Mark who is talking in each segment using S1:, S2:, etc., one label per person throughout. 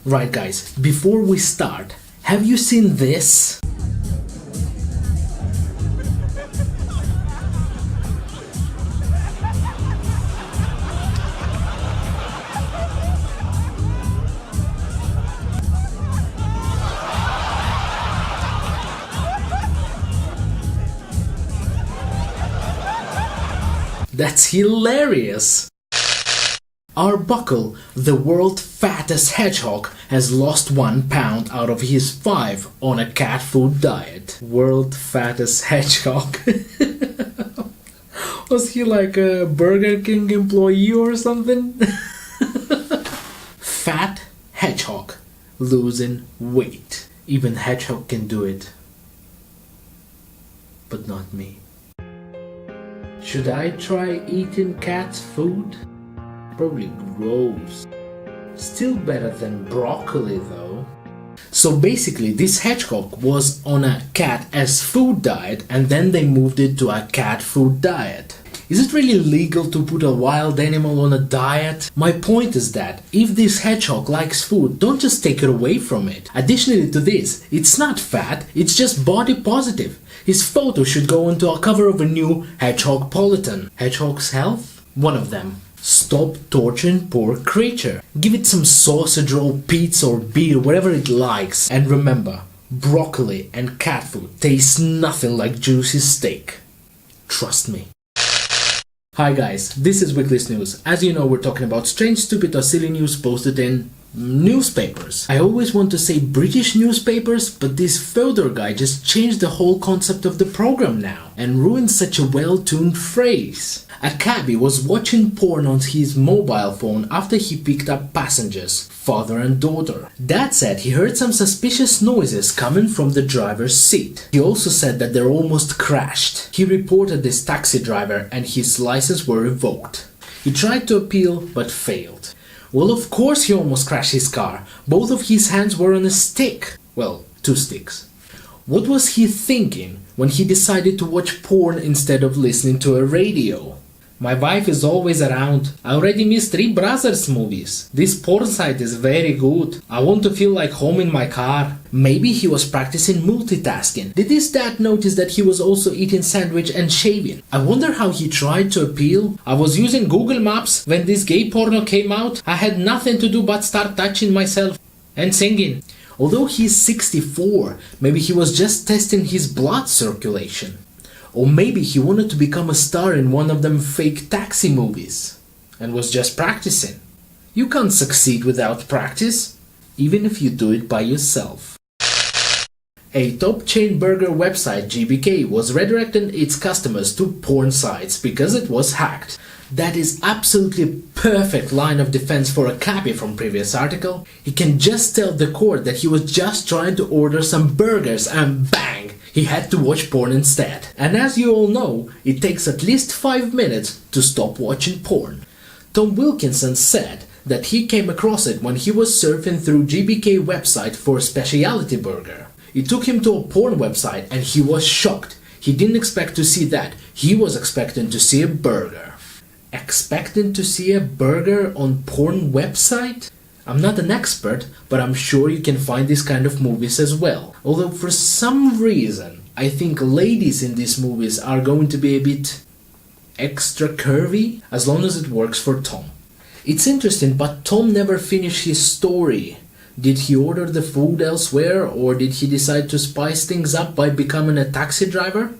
S1: Right guys, before we start, have you seen this? That's hilarious! Arbuckle, the world's fattest hedgehog, has lost 1 pound out of his 5 on a cat food diet. World fattest hedgehog. Was he like a Burger King employee or something? Fat hedgehog losing weight. Even hedgehog can do it. But not me. Should I try eating cat's food? Probably gross. Still better than broccoli though. So basically this hedgehog was on a cat as food diet and then they moved it to a cat food diet. Is it really legal to put a wild animal on a diet? My point is that if this hedgehog likes food, don't just take it away from it. Additionally to this, it's not fat, it's just body positive. His photo should go onto a cover of a new Hedgehog Politan. Hedgehog's health? One of them. Stop torturing poor creature. Give it some sausage roll, pizza or beer, whatever it likes. And remember, broccoli and cat food taste nothing like juicy steak. Trust me. Hi guys, this is Weekly sNews. As you know, we're talking about strange, stupid or silly news posted in newspapers. I always want to say British newspapers, but this photo guy just changed the whole concept of the program now and ruined such a well-tuned phrase. A cabbie was watching porn on his mobile phone after he picked up passengers, father and daughter. Dad said he heard some suspicious noises coming from the driver's seat. He also said that they almost crashed. He reported this taxi driver and his license were revoked. He tried to appeal but failed. Well, of course he almost crashed his car. Both of his hands were on a stick. Well, 2 sticks. What was he thinking when he decided to watch porn instead of listening to a radio? My wife is always around. I already missed 3 Brothers movies. This porn site is very good. I want to feel like home in my car. Maybe he was practicing multitasking. Did his dad notice that he was also eating sandwich and shaving? I wonder how he tried to appeal. I was using Google Maps when this gay porno came out. I had nothing to do but start touching myself and singing. Although he's 64, maybe he was just testing his blood circulation. Or maybe he wanted to become a star in one of them fake taxi movies and was just practicing. You can't succeed without practice, even if you do it by yourself. A top chain burger website, GBK, was redirecting its customers to porn sites because it was hacked. That is absolutely a perfect line of defense for a cabbie from previous article. He can just tell the court that he was just trying to order some burgers and bang! He had to watch porn instead. And as you all know, it takes at least 5 minutes to stop watching porn. Tom Wilkinson said that he came across it when he was surfing through GBK website for a specialty burger. It took him to a porn website and he was shocked. He didn't expect to see that. He was expecting to see a burger. Expecting to see a burger on porn website? I'm not an expert, but I'm sure you can find this kind of movies as well. Although for some reason, I think ladies in these movies are going to be a bit extra curvy, as long as it works for Tom. It's interesting, but Tom never finished his story. Did he order the food elsewhere, or did he decide to spice things up by becoming a taxi driver?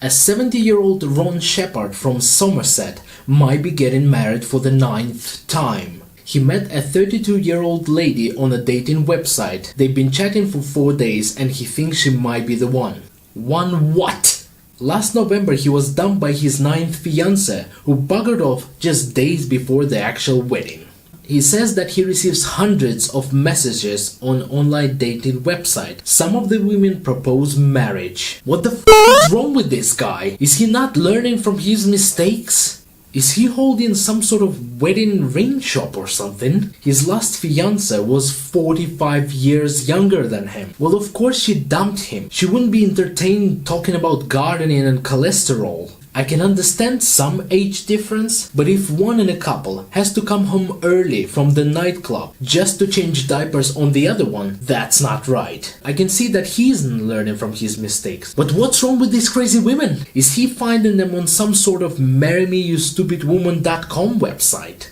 S1: A 70-year-old Ron Shepard from Somerset might be getting married for the 9th time. He met a 32-year-old lady on a dating website. They've been chatting for 4 days and he thinks she might be the one. One what? Last November he was dumped by his 9th fiancé, who buggered off just days before the actual wedding. He says that he receives hundreds of messages on online dating website. Some of the women propose marriage. What the f*** is wrong with this guy? Is he not learning from his mistakes? Is he holding some sort of wedding ring shop or something? His last fiancée was 45 years younger than him. Well, of course she dumped him. She wouldn't be entertained talking about gardening and cholesterol. I can understand some age difference, but if one in a couple has to come home early from the nightclub just to change diapers on the other one, that's not right. I can see that he isn't learning from his mistakes. But what's wrong with these crazy women? Is he finding them on some sort of marrymeyoustupidwoman.com website?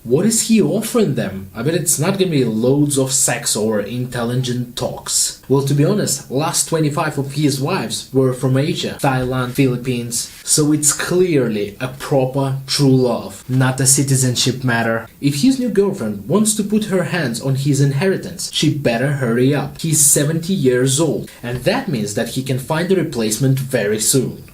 S1: What is he offering them? I bet it's not gonna be loads of sex or intelligent talks. Well, to be honest, last 25 of his wives were from Asia, Thailand, Philippines, so it's clearly a proper true love, not a citizenship matter. If his new girlfriend wants to put her hands on his inheritance, she better hurry up. He's 70 years old, and that means that he can find a replacement very soon.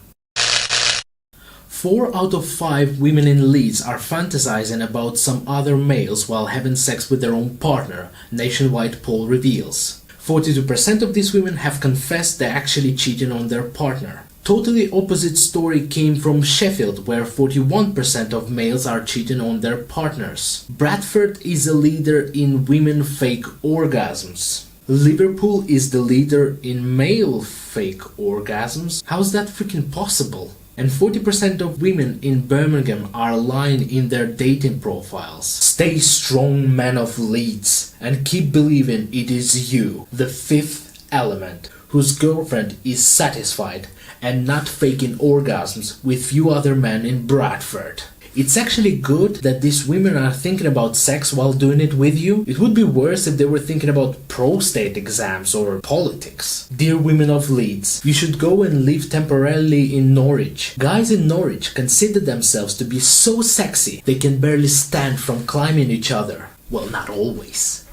S1: 4 out of 5 women in Leeds are fantasizing about some other males while having sex with their own partner, nationwide poll reveals. 42% of these women have confessed they're actually cheating on their partner. Totally opposite story came from Sheffield, where 41% of males are cheating on their partners. Bradford is a leader in women fake orgasms. Liverpool is the leader in male fake orgasms. How's that freaking possible? And 40% of women in Birmingham are lying in their dating profiles. Stay strong, man of Leeds, and keep believing it is you, the fifth element, whose girlfriend is satisfied and not faking orgasms with few other men in Bradford. It's actually good that these women are thinking about sex while doing it with you. It would be worse if they were thinking about prostate exams or politics. Dear women of Leeds, you should go and live temporarily in Norwich. Guys in Norwich consider themselves to be so sexy they can barely stand from climbing each other. Well, not always.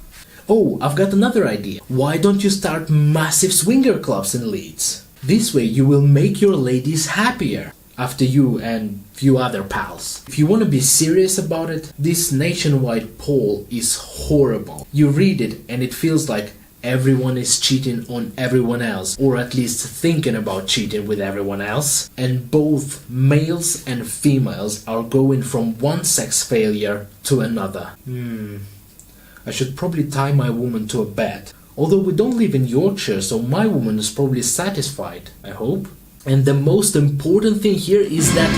S1: Oh, I've got another idea. Why don't you start massive swinger clubs in Leeds? This way you will make your ladies happier. After you and few other pals. If you want to be serious about it, this nationwide poll is horrible. You read it and it feels like everyone is cheating on everyone else, or at least thinking about cheating with everyone else. And both males and females are going from one sex failure to another. I should probably tie my woman to a bed. Although we don't live in Yorkshire, so my woman is probably satisfied, I hope. And the most important thing here is that...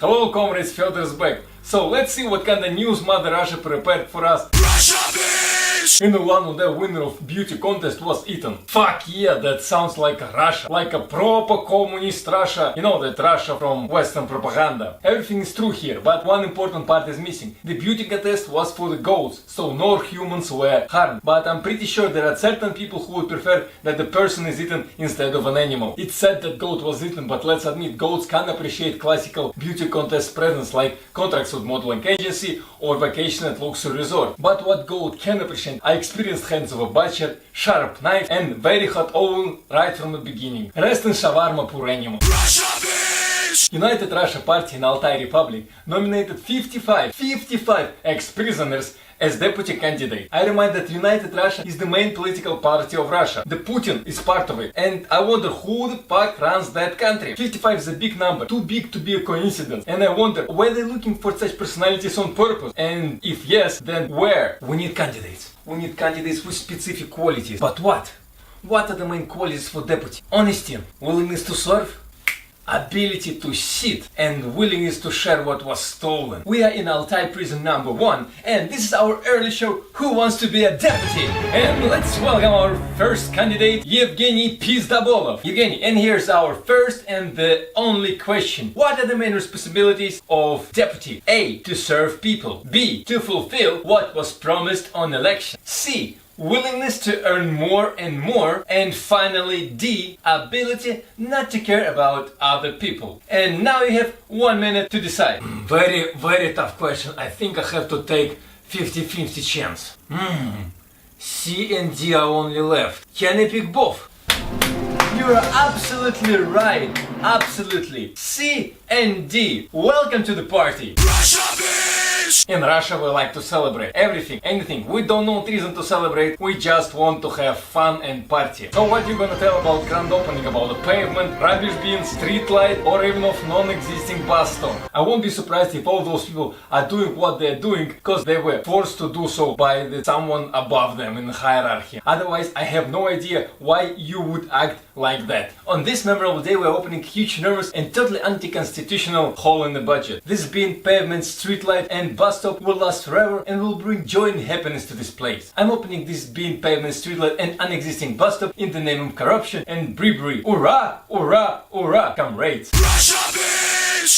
S2: Hello comrades, Fyodor's back. So let's see what kind of news Mother Russia prepared for us. Russia, bitch! In London, the winner of beauty contest was eaten. Fuck yeah, that sounds like Russia. Like a proper communist Russia. You know that Russia from Western propaganda. Everything is true here, but one important part is missing. The beauty contest was for the goats, so no humans were harmed. But I'm pretty sure there are certain people who would prefer that the person is eaten instead of an animal. It's said that goat was eaten, but let's admit, goats can appreciate classical beauty contest presents like contracts with modeling agency or vacation at luxury resort. But what goat can appreciate, I experienced hands of a butcher, sharp knife and very hot oven right from the beginning. Rest in shawarma, poor animal. Russia, bitch! United Russia Party in Altai Republic nominated 55 ex-prisoners as deputy candidate. I remind that United Russia is the main political party of Russia. The Putin is part of it. And I wonder who the fuck runs that country. 55 is a big number, too big to be a coincidence. And I wonder, were they looking for such personalities on purpose? And if yes, then where? We need candidates. We need candidates with specific qualities. But what? What are the main qualities for deputy? Honesty, willingness to serve, ability to sit, and willingness to share what was stolen. We are in Altai prison number 1, and this is our early show, Who Wants to Be a Deputy? And let's welcome our first candidate, Yevgeny Pizdabolov. Yevgeny, and here's our first and the only question. What are the main responsibilities of deputy? A. To serve people. B. To fulfill what was promised on election. C. Willingness to earn more and more, and finally D, ability not to care about other people. And now you have 1 minute to decide. Very tough question. I think I have to take 50-50 chance. C and D are only left. Can I pick both? You are absolutely right. Absolutely. C and D. Welcome to the party. Russia, bitch! In Russia we like to celebrate everything, anything. We don't know reason to celebrate, we just want to have fun and party. So what you gonna tell about grand opening, about the pavement, rubbish bins, street light, or even of non-existing bus stop? I won't be surprised if all those people are doing what they're doing because they were forced to do so by someone above them in the hierarchy. Otherwise, I have no idea why you would act like that. On this memorable day, we're opening huge, nervous, and totally anti-constitutional hole in the budget. This being pavement, streetlight, and bus stop will last forever and will bring joy and happiness to this place. I'm opening this being pavement, streetlight, and unexisting bus stop in the name of corruption and bribery. Hurrah! Hurrah! Hurrah! Comrades!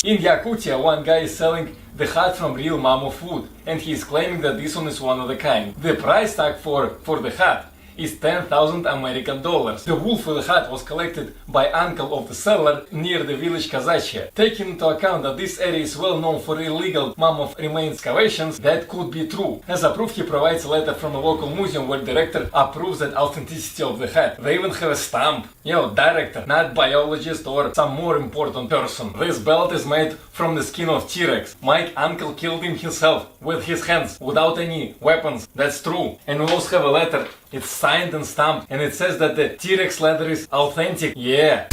S2: In Yakutia, one guy is selling the hat from real Mamo food, and he is claiming that this one is one of a kind. The price tag for the hat is 10,000 American dollars. The wool for the hat was collected by uncle of the seller near the village Kazachia. Taking into account that this area is well known for illegal mammoth remains excavations, that could be true. As a proof, he provides a letter from a local museum where director approves that authenticity of the hat. They even have a stamp. Director, not biologist or some more important person. This belt is made from the skin of T-Rex. My uncle killed him himself with his hands, without any weapons. That's true. And we also have a letter. It's signed and stamped, and it says that the T-Rex leather is authentic. Yeah.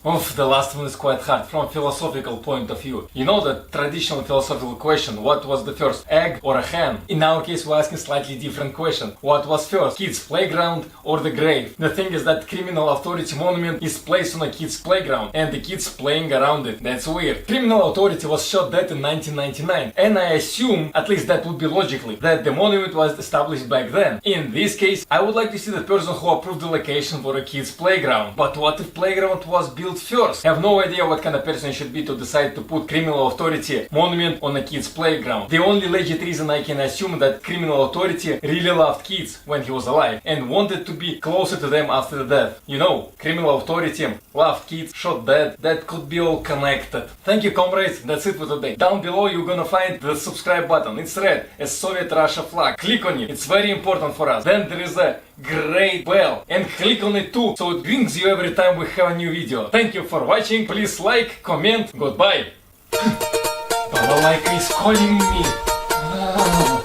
S2: Oof, the last one is quite hard from a philosophical point of view. You know the traditional philosophical question, what was the first, egg or a hen? In our case, we're asking slightly different question. What was first, kids' playground or the grave? The thing is that criminal authority monument is placed on a kids' playground and the kids playing around it. That's weird. Criminal authority was shot dead in 1999, and I assume, at least that would be logically, that the monument was established back then. In this case, I would like to see the person who approved the location for a kids' playground. But what if playground was built first? I have no idea what kind of person should be to decide to put criminal authority monument on a kid's playground. The only legit reason I can assume that criminal authority really loved kids when he was alive and wanted to be closer to them after the death. Criminal authority loved kids, shot dead. That could be all connected. Thank you, comrades. That's it for today. Down below you're gonna find the subscribe button. It's red, a Soviet Russia flag. Click on it. It's very important for us. Then there is a great bell, and click on it too, so it brings you every time we have a new video. Thank you for watching. Please like, comment. Goodbye. Balalaika is calling me.